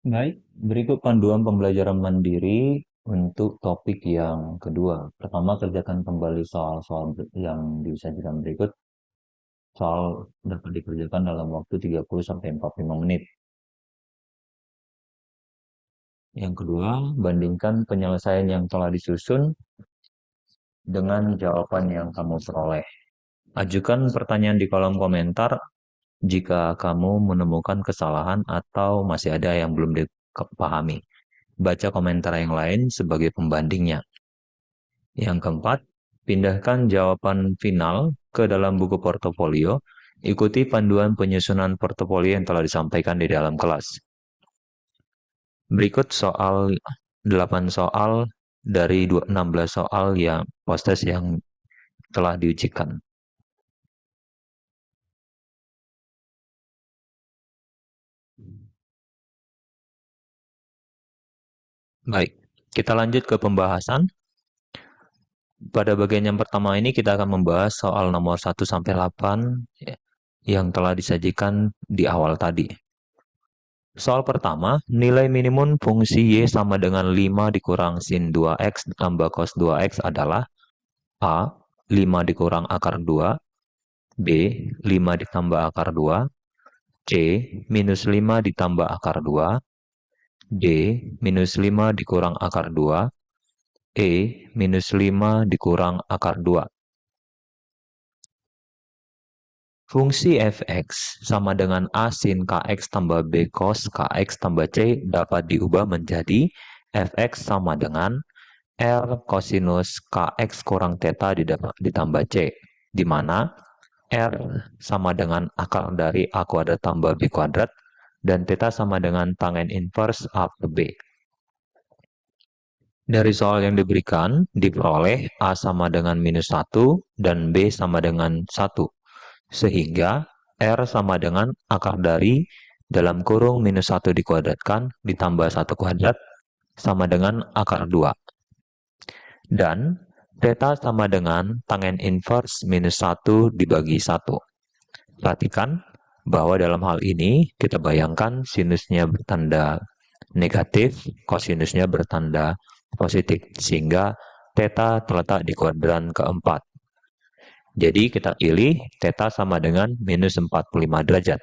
Baik, berikut panduan pembelajaran mandiri untuk topik yang kedua. Pertama, kerjakan kembali soal-soal yang disajikan berikut. Soal dapat dikerjakan dalam waktu 30-45 menit. Yang kedua, bandingkan penyelesaian yang telah disusun dengan jawaban yang kamu peroleh. Ajukan pertanyaan di kolom komentar jika kamu menemukan kesalahan atau masih ada yang belum dipahami. Baca komentar yang lain sebagai pembandingnya. Yang keempat, pindahkan jawaban final ke dalam buku portofolio. Ikuti panduan penyusunan portofolio yang telah disampaikan di dalam kelas. Berikut 8 soal dari 16 soal yang post-test yang telah diujikan. Baik, kita lanjut ke pembahasan. Pada bagian yang pertama ini kita akan membahas soal nomor 1-8 yang telah disajikan di awal tadi. Soal pertama, nilai minimum fungsi Y sama dengan 5 dikurang sin 2X ditambah cos 2X adalah A. 5 dikurang akar 2, B. 5 ditambah akar 2, C. Minus 5 ditambah akar 2, D. Minus 5 dikurang akar 2, E. Minus 5 dikurang akar 2. Fungsi fx sama dengan A sin kx tambah B cos kx tambah C dapat diubah menjadi fx sama dengan R kosinus kx kurang theta ditambah C, di mana R sama dengan akar dari A kuadrat tambah B kuadrat, dan theta sama dengan tangen inverse A per B. Dari soal yang diberikan, diperoleh A sama dengan minus 1 dan B sama dengan 1. Sehingga R sama dengan akar dari dalam kurung minus 1 dikuadratkan ditambah 1 kuadrat sama dengan akar 2. Dan theta sama dengan tangen inverse minus 1 dibagi 1. Perhatikan bahwa dalam hal ini kita bayangkan sinusnya bertanda negatif, kosinusnya bertanda positif, sehingga theta terletak di kuadran keempat. Jadi kita pilih theta sama dengan minus 45 derajat.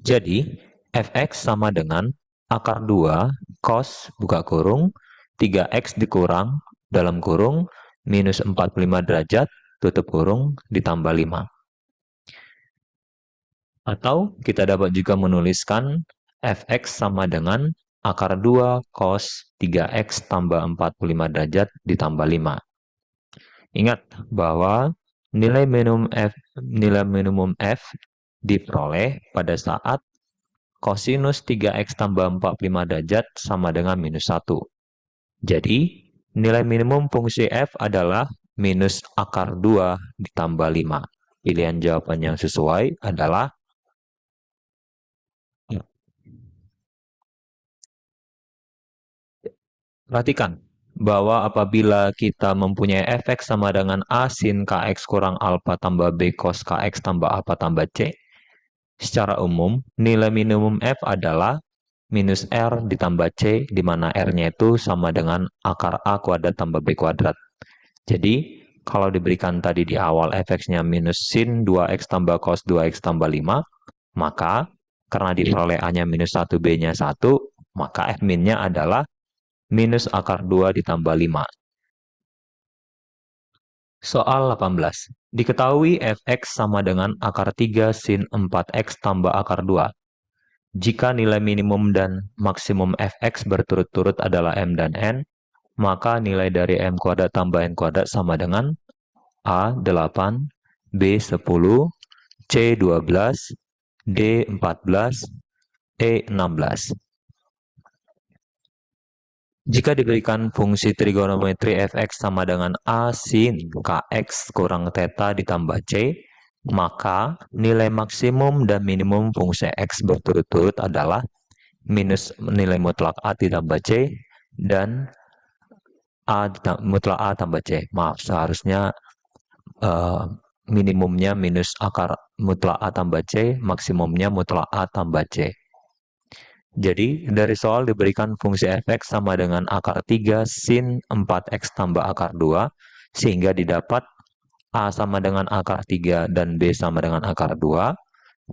Jadi fx sama dengan akar 2 cos buka kurung 3x dikurang dalam kurung minus 45 derajat tutup kurung ditambah 5. Atau kita dapat juga menuliskan fx sama dengan akar 2 cos 3x tambah 45 derajat ditambah 5. Ingat bahwa nilai minimum f diperoleh pada saat kosinus 3x tambah 45 derajat sama dengan minus 1. Jadi, nilai minimum fungsi f adalah minus akar 2 ditambah 5. Pilihan jawaban yang sesuai adalah perhatikan bahwa apabila kita mempunyai fx sama dengan A sin kx kurang alpha tambah B cos kx tambah alpha tambah C, secara umum nilai minimum f adalah minus R ditambah C, di mana R-nya itu sama dengan akar A kuadrat tambah B kuadrat. Jadi, kalau diberikan tadi di awal fx-nya minus sin 2x tambah cos 2x tambah 5, maka karena diperoleh A-nya minus 1, B-nya 1, maka F-min-nya adalah minus akar 2 ditambah 5. Soal 18. Diketahui fx sama dengan akar 3 sin 4x tambah akar 2. Jika nilai minimum dan maksimum fx berturut-turut adalah m dan n, maka nilai dari m kuadrat tambah n kuadrat sama dengan A 8, B 10, C 12, D 14, E 16. Jika diberikan fungsi trigonometri fx sama dengan A sin kx kurang theta ditambah C, maka nilai maksimum dan minimum fungsi x berturut-turut adalah minus nilai mutlak A ditambah C dan mutlak A tambah C. Maaf, seharusnya minimumnya minus akar mutlak A tambah C, maksimumnya mutlak A tambah C. Jadi, dari soal diberikan fungsi fx sama dengan akar 3 sin 4x tambah akar 2, sehingga didapat a sama dengan akar 3 dan b sama dengan akar 2.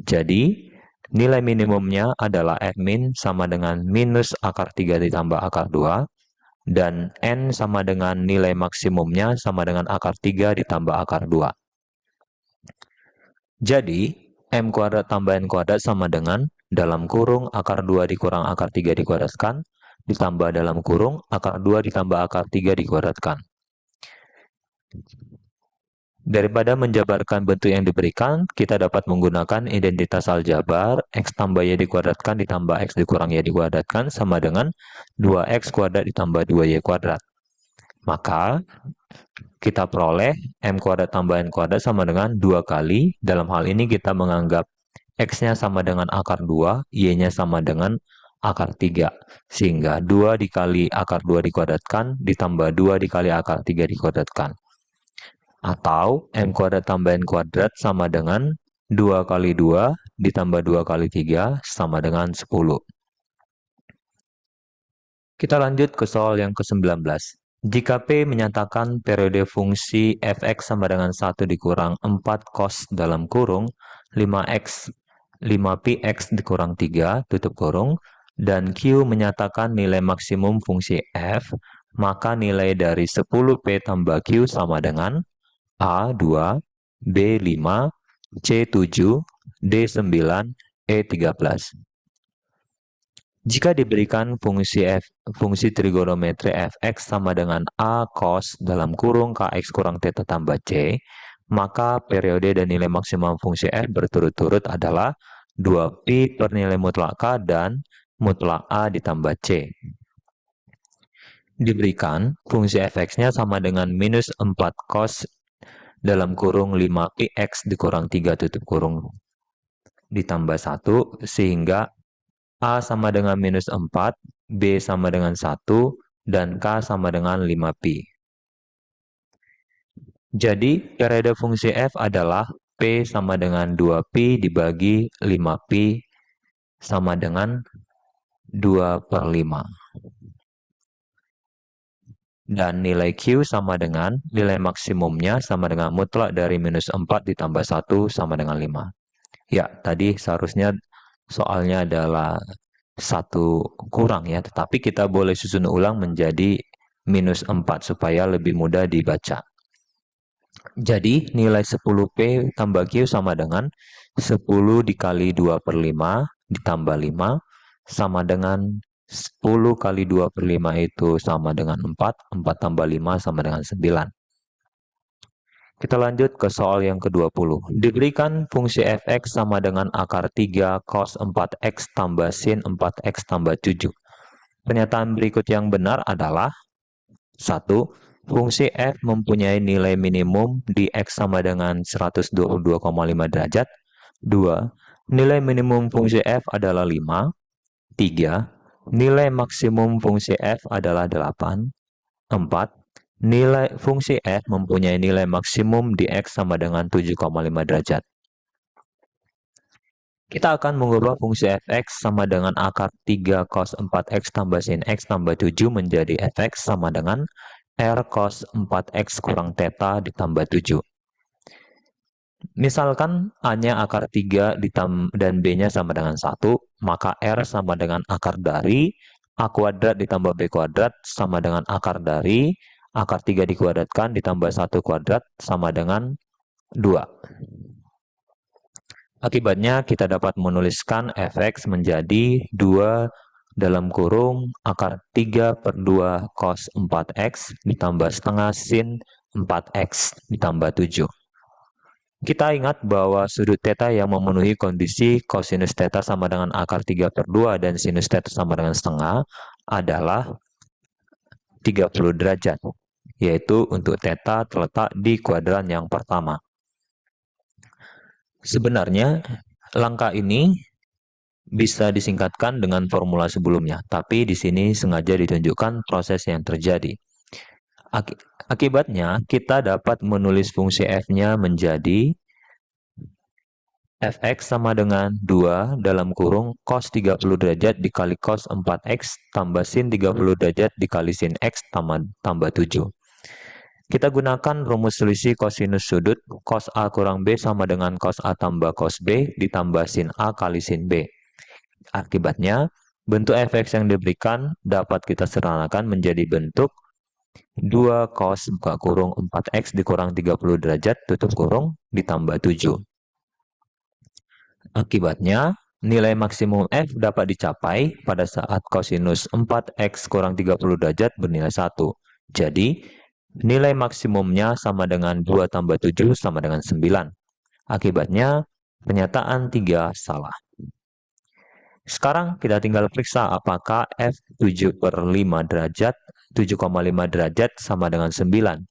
Jadi, nilai minimumnya adalah f min sama dengan minus akar 3 ditambah akar 2, dan n sama dengan nilai maksimumnya sama dengan akar 3 ditambah akar 2. Jadi, m kuadrat tambah n kuadrat sama dengan dalam kurung akar 2 dikurang akar 3 dikuadratkan, ditambah dalam kurung akar 2 ditambah akar 3 dikuadratkan. Daripada menjabarkan bentuk yang diberikan, kita dapat menggunakan identitas aljabar x tambah y dikuadratkan ditambah x dikurang y dikuadratkan sama dengan 2x kuadrat ditambah 2y kuadrat. Maka, kita peroleh m kuadrat tambah n kuadrat sama dengan 2 kali. Dalam hal ini kita menganggap x-nya sama dengan akar 2, y-nya sama dengan akar 3. Sehingga 2 dikali akar 2 dikuadratkan ditambah 2 dikali akar 3 dikuadratkan. Atau m kuadrat tambah n kuadrat sama dengan 2 kali 2 ditambah 2 kali 3 sama dengan 10. Kita lanjut ke soal yang ke-19. Jika P menyatakan periode fungsi fx sama dengan 1 dikurang 4 cos dalam kurung 5x 5px dikurang 3 tutup kurung, dan Q menyatakan nilai maksimum fungsi f, maka nilai dari 10P tambah Q sama dengan A2, B5, C7, D9, E13. Jika diberikan fungsi trigonometri fx sama dengan a cos dalam kurung kx kurang theta tambah c, maka periode dan nilai maksimum fungsi f berturut-turut adalah 2pi per nilai mutlak k dan mutlak a ditambah c. Diberikan fungsi fx-nya sama dengan minus 4 cos dalam kurung 5px dikurang 3 tutup kurung ditambah 1, sehingga A sama dengan minus 4, B sama dengan 1, dan K sama dengan 5pi. Jadi, periode fungsi f adalah P sama dengan 2pi dibagi 5pi sama dengan 2 per 5. Dan nilai Q sama dengan nilai maksimumnya sama dengan mutlak dari minus 4 ditambah 1 sama dengan 5. Ya, tadi seharusnya soalnya adalah 1 kurang ya, tetapi kita boleh susun ulang menjadi minus 4 supaya lebih mudah dibaca. Jadi, nilai 10P tambah Q sama dengan 10 dikali 2 per 5 ditambah 5 sama dengan 10 kali 2 per 5 itu sama dengan 4, 4 tambah 5 sama dengan 9. Kita lanjut ke soal yang ke-20. Diberikan fungsi fx sama dengan akar 3 cos 4x tambah sin 4x tambah 7. Pernyataan berikut yang benar adalah 1. Fungsi f mempunyai nilai minimum di x sama dengan 122,5 derajat. 2. Nilai minimum fungsi f adalah 5. 3. Nilai maksimum fungsi f adalah 8. 4. Nilai fungsi f mempunyai nilai maksimum di x sama dengan 7,5 derajat. Kita akan mengubah fungsi fx sama dengan akar 3 cos 4x tambah sin x tambah 7 menjadi fx sama dengan r cos 4x kurang theta ditambah 7. Misalkan A-nya akar 3 dan B-nya sama dengan 1, maka R sama dengan akar dari A kuadrat ditambah B kuadrat sama dengan akar dari akar 3 dikuadratkan ditambah 1 kuadrat sama dengan 2. Akibatnya kita dapat menuliskan fx menjadi 2 dalam kurung akar 3 per 2 cos 4x ditambah setengah sin 4x ditambah 7. Kita ingat bahwa sudut theta yang memenuhi kondisi cosinus theta sama dengan akar 3 per 2 dan sinus theta sama dengan setengah adalah 30 derajat, yaitu untuk theta terletak di kuadran yang pertama. Sebenarnya, langkah ini bisa disingkatkan dengan formula sebelumnya, tapi di sini sengaja ditunjukkan proses yang terjadi. Akibatnya, kita dapat menulis fungsi f-nya menjadi Fx sama dengan 2 dalam kurung cos 30 derajat dikali cos 4x tambah sin 30 derajat dikali sin x tambah 7. Kita gunakan rumus selisih kosinus sudut cos A kurang B sama dengan cos A tambah cos B ditambah sin A kali sin B. Akibatnya, bentuk fx yang diberikan dapat kita sederhanakan menjadi bentuk 2 cos buka kurung 4x dikurang 30 derajat tutup kurung ditambah 7. Akibatnya, nilai maksimum f dapat dicapai pada saat kosinus 4x kurang 30 derajat bernilai 1. Jadi, nilai maksimumnya sama dengan 2 tambah 7 sama dengan 9. Akibatnya, pernyataan 3 salah. Sekarang kita tinggal periksa apakah f 7 per 5 derajat, 7,5 derajat sama dengan 9.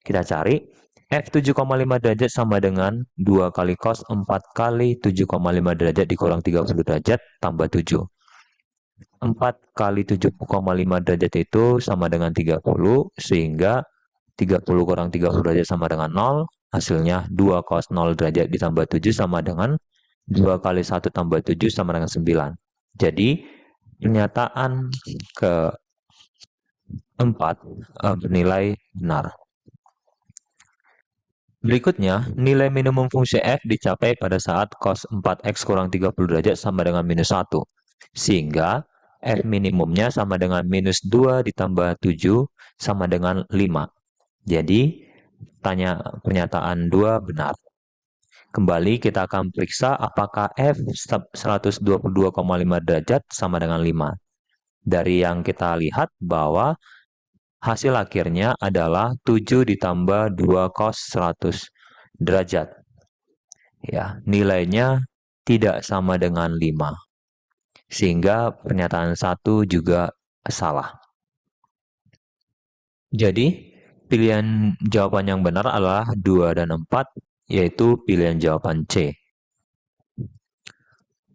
Kita cari f 7,5 derajat sama dengan 2 kali cos 4 kali 7,5 derajat dikurang 30 derajat tambah 7. 4 kali 7,5 derajat itu sama dengan 30, sehingga 30 kurang 30 derajat sama dengan 0, hasilnya 2 cos 0 derajat ditambah 7 sama dengan 2 kali 1 tambah 7 sama dengan 9. Jadi, pernyataan keempat bernilai benar. Berikutnya, nilai minimum fungsi f dicapai pada saat cos 4x kurang 30 derajat sama dengan minus 1. Sehingga f minimumnya sama dengan minus 2 ditambah 7 sama dengan 5. Jadi, pernyataan 2 benar. Kembali kita akan periksa apakah f 122,5 derajat sama dengan 5. Dari yang kita lihat bahwa hasil akhirnya adalah 7 ditambah 2 cos 100 derajat. Ya, nilainya tidak sama dengan 5. Sehingga pernyataan 1 juga salah. Jadi, pilihan jawaban yang benar adalah 2 dan 4, yaitu pilihan jawaban C.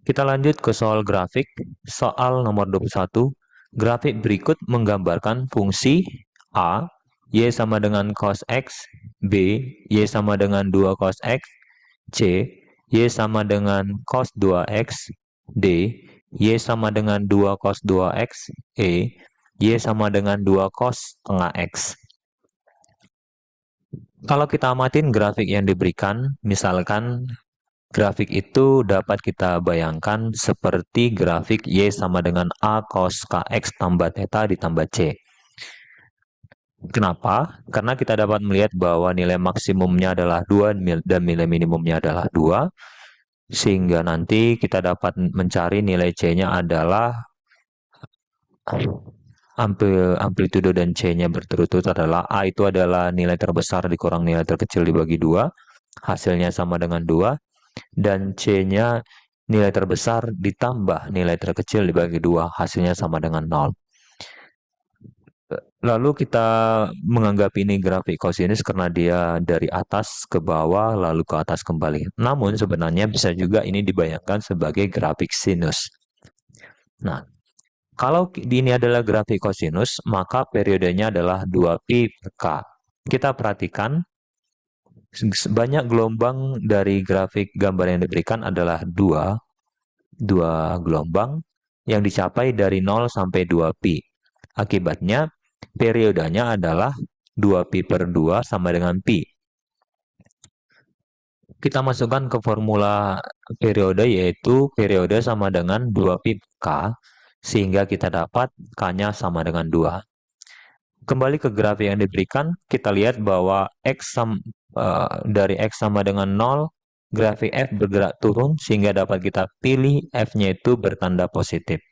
Kita lanjut ke soal grafik. Soal nomor 21. Grafik berikut menggambarkan fungsi A, Y sama dengan cos X, B, Y sama dengan 2 cos X, C, Y sama dengan cos 2X, D, Y sama dengan 2 cos 2X, E, Y sama dengan 2 cos setengah X. Kalau kita amatin grafik yang diberikan, misalkan grafik itu dapat kita bayangkan seperti grafik Y sama dengan A cos KX tambah theta ditambah C. Kenapa? Karena kita dapat melihat bahwa nilai maksimumnya adalah 2 dan nilai minimumnya adalah 2. Sehingga nanti kita dapat mencari nilai C-nya adalah amplitudo dan C-nya berturut-turut adalah A itu adalah nilai terbesar dikurang nilai terkecil dibagi 2. Hasilnya sama dengan 2. Dan C-nya nilai terbesar ditambah nilai terkecil dibagi 2, hasilnya sama dengan 0. Lalu kita menganggap ini grafik kosinus karena dia dari atas ke bawah lalu ke atas kembali. Namun sebenarnya bisa juga ini dibayangkan sebagai grafik sinus. Nah, kalau ini adalah grafik kosinus, maka periodenya adalah 2pi per K. Kita perhatikan banyak gelombang dari grafik gambar yang diberikan adalah dua gelombang yang dicapai dari 0 sampai 2pi. Akibatnya, periodenya adalah 2pi per 2 sama dengan pi. Kita masukkan ke formula periode, yaitu periode sama dengan 2pi per K, sehingga kita dapat K-nya sama dengan 2. Kembali ke grafik yang diberikan, kita lihat bahwa dari X sama dengan 0, grafik F bergerak turun, sehingga dapat kita pilih F-nya itu bertanda positif.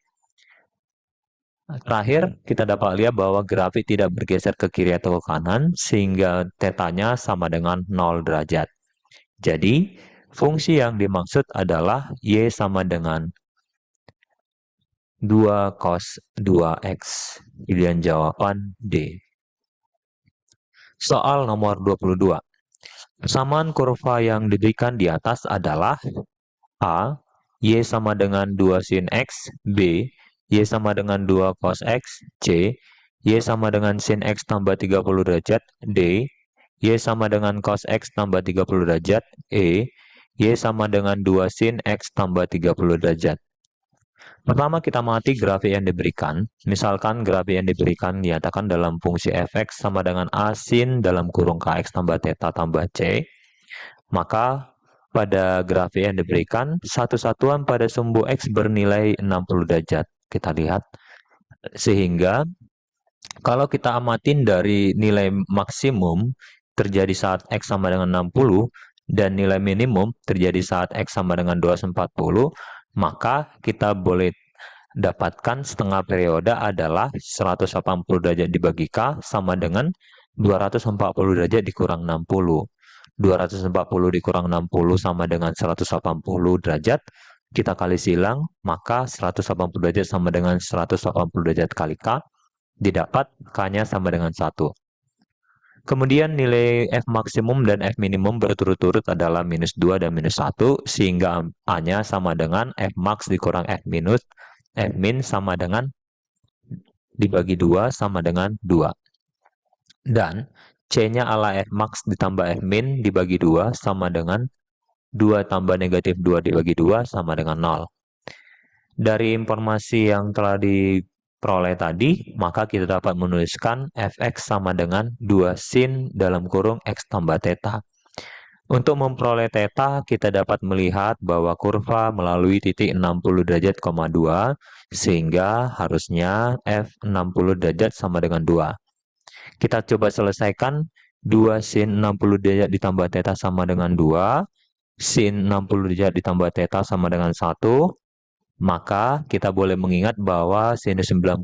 Terakhir, kita dapat lihat bahwa grafik tidak bergeser ke kiri atau ke kanan, sehingga θ-nya sama dengan 0 derajat. Jadi, fungsi yang dimaksud adalah Y sama dengan 2 cos 2X. Pilihan jawaban D. Soal nomor 22. Persamaan kurva yang diberikan di atas adalah A, Y sama dengan 2 sin X, B, Y sama dengan 2 cos X, C, Y sama dengan sin X tambah 30 derajat, D, Y sama dengan cos X tambah 30 derajat, E, Y sama dengan 2 sin X tambah 30 derajat. Pertama, kita amati grafik yang diberikan. Misalkan grafik yang diberikan dinyatakan dalam fungsi fx sama dengan a sin dalam kurung kx tambah theta tambah c. Maka pada grafik yang diberikan, satu satuan pada sumbu x bernilai 60 derajat. Kita lihat. Sehingga kalau kita amatin dari nilai maksimum terjadi saat x sama dengan 60 dan nilai minimum terjadi saat x sama dengan 240, maka kita boleh dapatkan setengah periode adalah 180 derajat dibagi K sama dengan 240 derajat dikurang 60. 240 dikurang 60 sama dengan 180 derajat. Kita kali silang, maka 180 derajat sama dengan 180 derajat kali K. Didapat K-nya sama dengan 1. Kemudian nilai F maksimum dan F minimum berturut-turut adalah minus 2 dan minus 1, sehingga A-nya sama dengan F max dikurang F minus, F min sama dengan dibagi 2 sama dengan 2. Dan C-nya ala F max ditambah F min dibagi 2 sama dengan 2 tambah negatif 2 dibagi 2 sama dengan 0. Dari informasi yang telah diperoleh tadi, maka kita dapat menuliskan fx sama dengan 2 sin dalam kurung x tambah theta. Untuk memperoleh theta, kita dapat melihat bahwa kurva melalui titik 60 derajat, 2, sehingga harusnya f 60 derajat sama dengan 2. Kita coba selesaikan 2 sin 60 derajat ditambah theta sama dengan 2, sin 60 derajat ditambah theta sama dengan 1, maka kita boleh mengingat bahwa sinus 90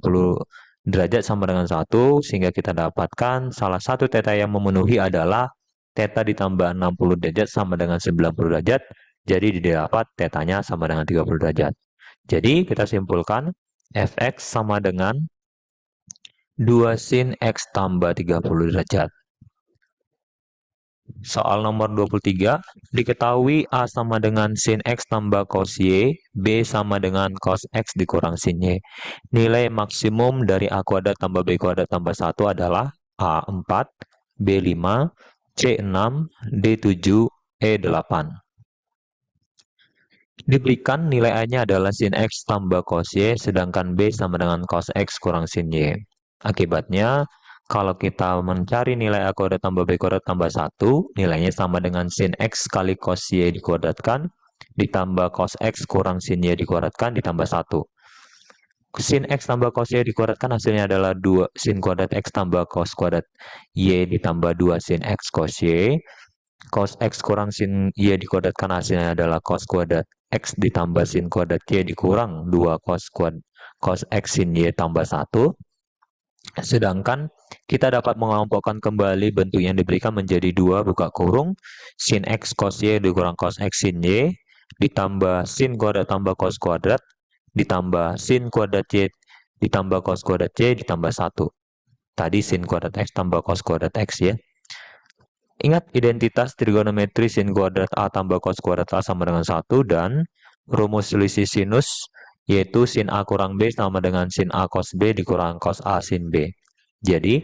derajat sama dengan 1, sehingga kita dapatkan salah satu theta yang memenuhi adalah theta ditambah 60 derajat sama dengan 90 derajat, jadi didapat tetanya sama dengan 30 derajat. Jadi kita simpulkan fx sama dengan 2 sin x tambah 30 derajat. Soal nomor 23, diketahui A sama dengan sin X tambah cos Y, B sama dengan cos X dikurang sin Y. Nilai maksimum dari A kuadrat tambah B kuadrat tambah 1 adalah A4, B5, C6, D7, E8. Diberikan nilai A-nya adalah sin X tambah cos Y, sedangkan B sama dengan cos X kurang sin Y. Akibatnya, kalau kita mencari nilai A kuadrat tambah B kuadrat tambah 1, nilainya sama dengan sin X kali cos Y dikuadratkan, ditambah cos X kurang sin Y dikuadratkan, ditambah 1. Sin X tambah cos Y dikuadratkan hasilnya adalah 2 sin kuadrat X tambah cos kuadrat Y ditambah 2 sin X cos Y. Cos X kurang sin Y dikuadratkan hasilnya adalah cos kuadrat X ditambah sin kuadrat Y dikurang 2 cos X sin Y tambah 1. Sedangkan kita dapat mengelompokkan kembali bentuk yang diberikan menjadi 2 buka kurung sin X cos Y dikurang cos X sin Y ditambah sin kuadrat tambah cos kuadrat ditambah sin kuadrat Y ditambah cos kuadrat Y ditambah 1. Tadi sin kuadrat X tambah cos kuadrat X ya. Ingat identitas trigonometri sin kuadrat A tambah cos kuadrat A sama dengan 1 dan rumus selisih sinus yaitu sin A kurang B sama dengan sin A cos B dikurang cos A sin B. Jadi,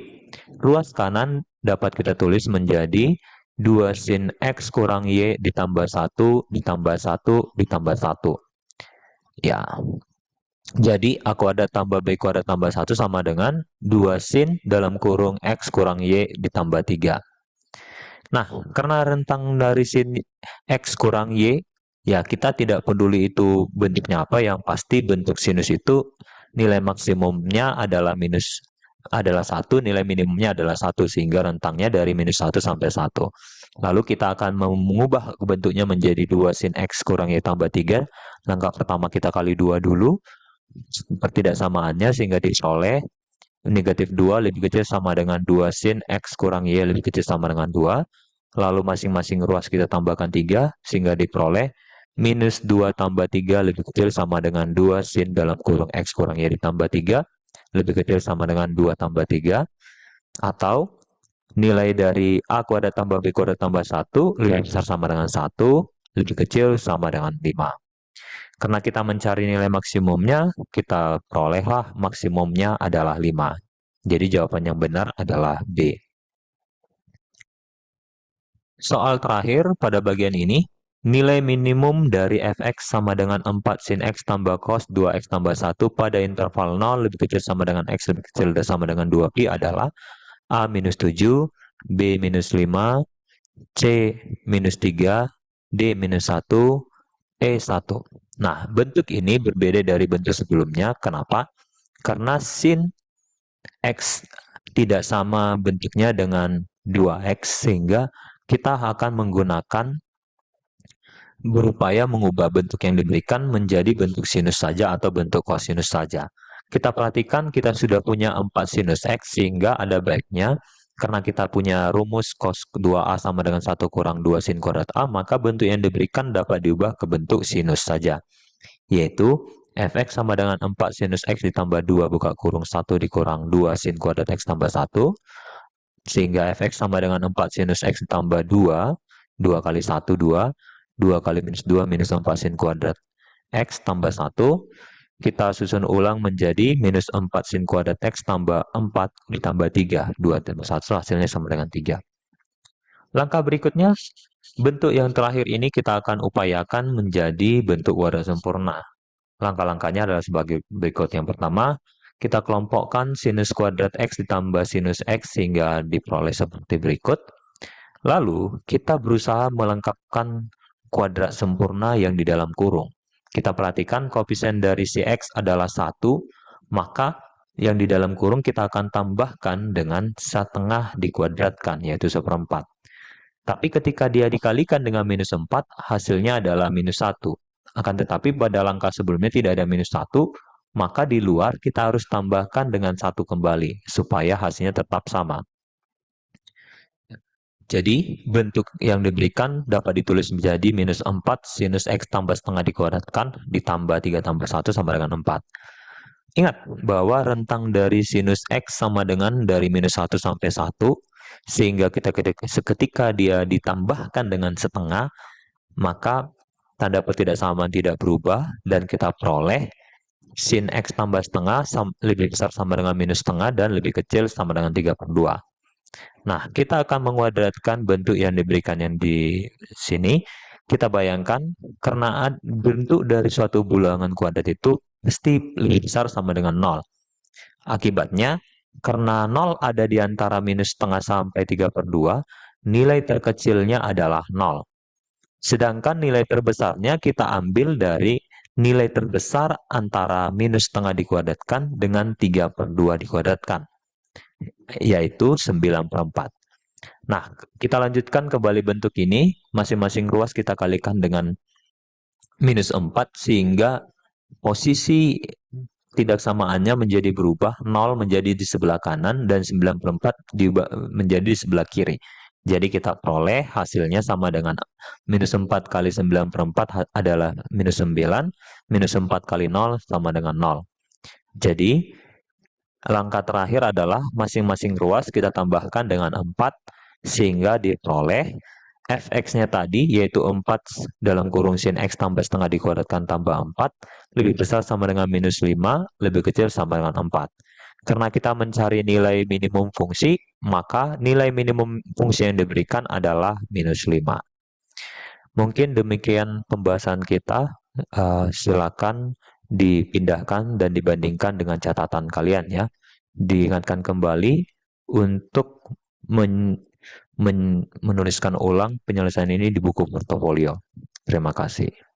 ruas kanan dapat kita tulis menjadi 2 sin X kurang Y ditambah 1 ditambah 1 ditambah 1. Ya, jadi A kuadrat tambah B kuadrat tambah 1 sama dengan 2 sin dalam kurung X kurang Y ditambah 3. Nah, karena rentang dari sin X kurang Y, ya kita tidak peduli itu bentuknya apa, yang pasti bentuk sinus itu nilai maksimumnya adalah adalah 1, nilai minimumnya adalah 1, sehingga rentangnya dari minus 1 sampai 1. Lalu kita akan mengubah bentuknya menjadi 2 sin X kurang Y tambah 3. Langkah pertama kita kali 2 dulu, pertidaksamaannya sehingga diperoleh negatif 2 lebih kecil sama dengan 2 sin X kurang Y lebih kecil sama dengan 2. Lalu masing-masing ruas kita tambahkan 3, sehingga diperoleh minus 2 tambah 3 lebih kecil sama dengan 2 sin dalam kurung X kurang Y ditambah 3, lebih kecil sama dengan 2 tambah 3, atau nilai dari A kuadrat tambah B kuadrat tambah 1 lebih besar sama dengan 1, lebih kecil sama dengan 5. Karena kita mencari nilai maksimumnya, kita perolehlah maksimumnya adalah 5. Jadi jawaban yang benar adalah B. Soal terakhir pada bagian ini, Nilai minimum dari fx sama dengan 4 sin x tambah cos 2x tambah 1 pada interval 0 lebih kecil sama dengan x lebih kecil sama dengan 2pi adalah A minus 7, B minus 5, C minus 3, D minus 1, E 1. Nah, bentuk ini berbeda dari bentuk sebelumnya. Kenapa? Karena sin X tidak sama bentuknya dengan 2X, sehingga kita akan menggunakan berupaya mengubah bentuk yang diberikan menjadi bentuk sinus saja atau bentuk kosinus saja. Kita perhatikan kita sudah punya 4 sinus X, sehingga ada baiknya karena kita punya rumus cos 2A sama dengan 1 kurang 2 sin kuadrat A, maka bentuk yang diberikan dapat diubah ke bentuk sinus saja, yaitu fx sama dengan 4 sinus x ditambah 2 buka kurung 1 dikurang 2 sin kuadrat x tambah 1, sehingga fx sama dengan 4 sinus x ditambah 2, 2 kali 1, 2, 2 kali minus 2 minus 4 sin kuadrat x tambah 1, kita susun ulang menjadi minus 4 sin kuadrat x tambah 4 ditambah 3, 2 tambah 1 hasilnya sama dengan 3. Langkah berikutnya, bentuk yang terakhir ini kita akan upayakan menjadi bentuk wadah sempurna. Langkah-langkahnya adalah sebagai berikut. Yang pertama, kita kelompokkan sinus kuadrat X ditambah sinus X sehingga diperoleh seperti berikut. Lalu, kita berusaha melengkapkan kuadrat sempurna yang di dalam kurung. Kita perhatikan koefisien dari si X adalah 1, maka yang di dalam kurung kita akan tambahkan dengan setengah dikuadratkan, yaitu 1/4. Tapi ketika dia dikalikan dengan minus 4, hasilnya adalah minus 1. Akan tetapi pada langkah sebelumnya tidak ada minus 1, maka di luar kita harus tambahkan dengan 1 kembali, supaya hasilnya tetap sama. Jadi, bentuk yang diberikan dapat ditulis menjadi minus 4 sinus X tambah setengah dikuadratkan, ditambah 3 tambah 1 sama dengan 4. Ingat bahwa rentang dari sinus X sama dengan dari minus 1 sampai 1, sehingga seketika dia ditambahkan dengan setengah, maka tanda pertidaksamaan tidak berubah, dan kita peroleh sin X tambah setengah lebih besar sama dengan minus setengah dan lebih kecil sama dengan 3/2. Nah, kita akan menguadratkan bentuk yang diberikan yang di sini. Kita bayangkan, karena bentuk dari suatu bilangan kuadrat itu pasti lebih besar sama dengan 0. Akibatnya, karena 0 ada di antara minus setengah sampai 3/2, nilai terkecilnya adalah 0. Sedangkan nilai terbesarnya kita ambil dari nilai terbesar antara minus setengah dikuadratkan dengan 3/2 dikuadratkan, yaitu 9/4. Nah, kita lanjutkan kembali bentuk ini, masing-masing ruas kita kalikan dengan minus 4, sehingga posisi tidak samaannya menjadi berubah, 0 menjadi di sebelah kanan dan 9/4 menjadi di sebelah kiri. Jadi kita peroleh hasilnya sama dengan minus 4 kali 9/4 adalah minus 9, minus 4 kali 0 sama dengan 0. Jadi, langkah terakhir adalah masing-masing ruas kita tambahkan dengan 4, sehingga diperoleh fx-nya tadi, yaitu 4 dalam kurung sin x tambah setengah dikuadratkan tambah 4, lebih besar sama dengan minus 5, lebih kecil sama dengan 4. Karena kita mencari nilai minimum fungsi, maka nilai minimum fungsi yang diberikan adalah minus 5. Mungkin demikian pembahasan kita. Silakan dipindahkan dan dibandingkan dengan catatan kalian ya. Diingatkan kembali untuk menuliskan ulang penyelesaian ini di buku portofolio. Terima kasih.